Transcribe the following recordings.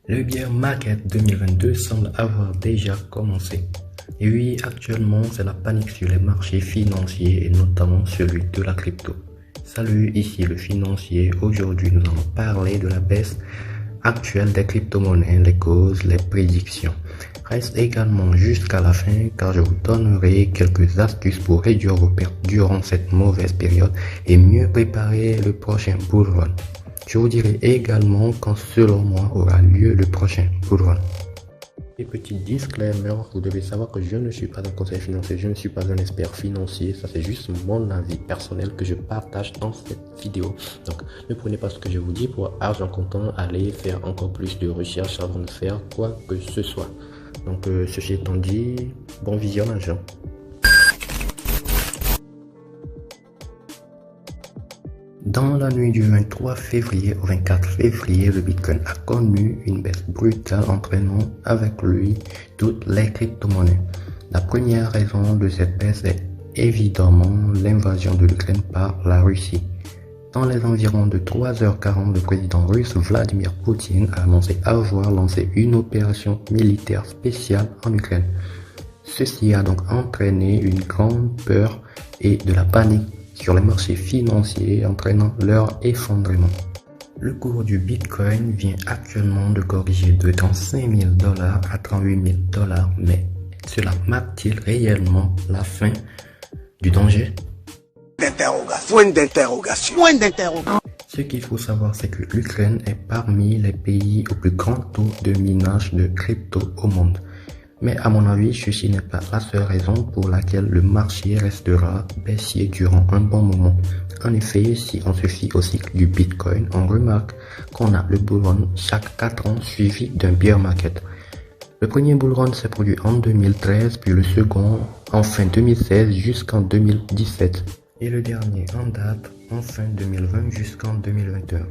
Le bear market 2022 semble avoir déjà commencé. Et oui, actuellement, c'est la panique sur les marchés financiers et notamment celui de la crypto. Salut, ici le financier. Aujourd'hui, nous allons parler de la baisse actuelle des crypto-monnaies, les causes, les prédictions. Reste également jusqu'à la fin car je vous donnerai quelques astuces pour réduire vos pertes durant cette mauvaise période et mieux préparer le prochain bull run. Je vous dirai également quand selon moi aura lieu le prochain bull run. Et petit disclaimer, vous devez savoir que je ne suis pas un conseiller financier, je ne suis pas un expert financier, ça c'est juste mon avis personnel que je partage dans cette vidéo. Donc ne prenez pas ce que je vous dis pour argent comptant, allez faire encore plus de recherches avant de faire quoi que ce soit. Donc ceci étant dit, bon visionnage. Dans la nuit du 23 février au 24 février, le Bitcoin a connu une baisse brutale entraînant avec lui toutes les crypto-monnaies. La première raison de cette baisse est évidemment l'invasion de l'Ukraine par la Russie. Dans les environs de 3h40, le président russe Vladimir Poutine a annoncé avoir lancé une opération militaire spéciale en Ukraine. Ceci a donc entraîné une grande peur et de la panique sur les marchés financiers, entraînant leur effondrement. Le cours du Bitcoin vient actuellement de corriger de dans $5 000 à $38 000, mais cela marque-t-il réellement la fin du danger? Point d'interrogation. Ce qu'il faut savoir, c'est que l'Ukraine est parmi les pays au plus grand taux de minage de crypto au monde. Mais à mon avis, ceci n'est pas la seule raison pour laquelle le marché restera baissier durant un bon moment. En effet, si on se fie au cycle du Bitcoin, on remarque qu'on a le bull run chaque 4 ans suivi d'un bear market. Le premier bull run s'est produit en 2013, puis le second en fin 2016 jusqu'en 2017. Et le dernier en date en fin 2020 jusqu'en 2021.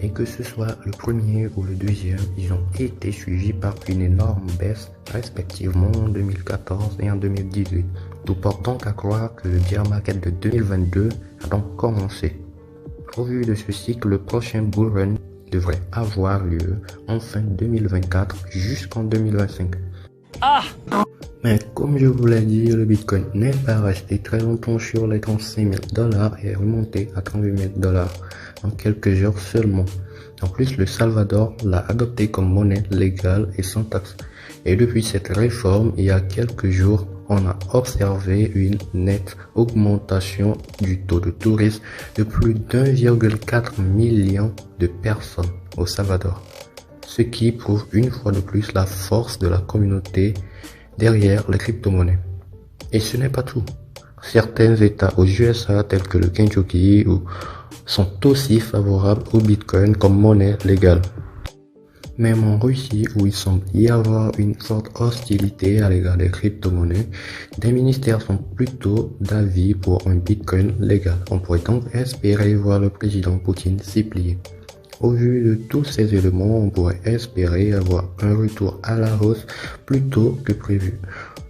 Et que ce soit le premier ou le deuxième, ils ont été suivis par une énorme baisse, respectivement en 2014 et en 2018. Tout porte donc à croire que le bear market de 2022 a donc commencé. Au vu de ce cycle, le prochain bull run devrait avoir lieu en fin 2024 jusqu'en 2025. Mais comme je vous l'ai dit, le Bitcoin n'est pas resté très longtemps sur les $35 000 et est remonté à $38 000 en quelques jours seulement. En plus, le Salvador l'a adopté comme monnaie légale et sans taxe. Et depuis cette réforme, il y a quelques jours, on a observé une nette augmentation du taux de tourisme de plus d'1,4 million de personnes au Salvador. Ce qui prouve une fois de plus la force de la communauté derrière les crypto-monnaies. Et ce n'est pas tout. Certains États aux USA tels que le Kentucky sont aussi favorables au Bitcoin comme monnaie légale. Même en Russie, où il semble y avoir une forte hostilité à l'égard des crypto-monnaies, des ministères sont plutôt d'avis pour un Bitcoin légal. On pourrait donc espérer voir le président Poutine s'y plier. Au vu de tous ces éléments, on pourrait espérer avoir un retour à la hausse plus tôt que prévu.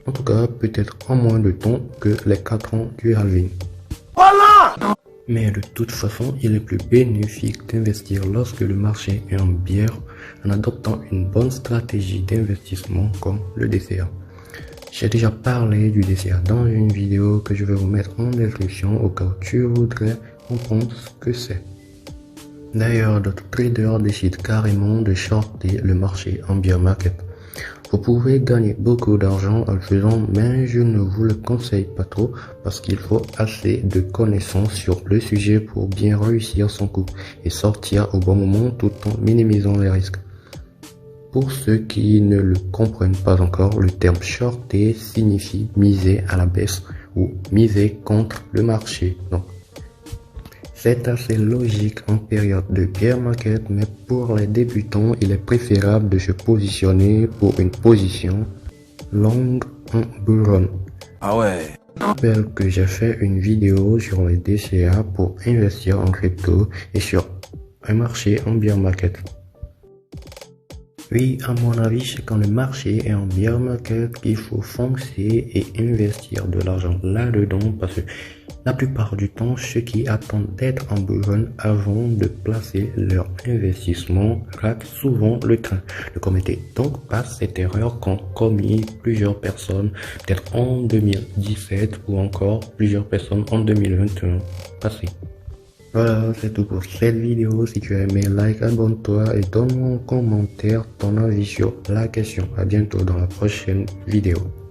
En tout cas, peut-être en moins de temps que les 4 ans du halving. Voilà! Mais de toute façon, il est plus bénéfique d'investir lorsque le marché est en bear en adoptant une bonne stratégie d'investissement comme le DCA. J'ai déjà parlé du DCA dans une vidéo que je vais vous mettre en description au cas où tu voudrais comprendre ce que c'est. D'ailleurs, d'autres traders décident carrément de shorter le marché en bear market. Vous pouvez gagner beaucoup d'argent en le faisant, mais je ne vous le conseille pas trop parce qu'il faut assez de connaissances sur le sujet pour bien réussir son coup et sortir au bon moment tout en minimisant les risques. Pour ceux qui ne le comprennent pas encore, le terme shorter signifie miser à la baisse ou miser contre le marché. Donc, c'est assez logique en période de bear market, mais pour les débutants, il est préférable de se positionner pour une position longue en bull run. Ah ouais. Je rappelle que j'ai fait une vidéo sur les DCA pour investir en crypto et sur un marché en bear market. Oui, à mon avis, c'est quand le marché est en bear market qu'il faut foncer et investir de l'argent là-dedans parce que La plupart du temps, ceux qui attendent d'être en besoin avant de placer leur investissement ratent souvent le train. Ne commettez donc pas cette erreur qu'ont commis plusieurs personnes, peut-être en 2017 ou encore plusieurs personnes en 2021 passé. Voilà, c'est tout pour cette vidéo. Si tu as aimé, like, abonne-toi et donne-moi en commentaire ton avis sur la question. À bientôt dans la prochaine vidéo.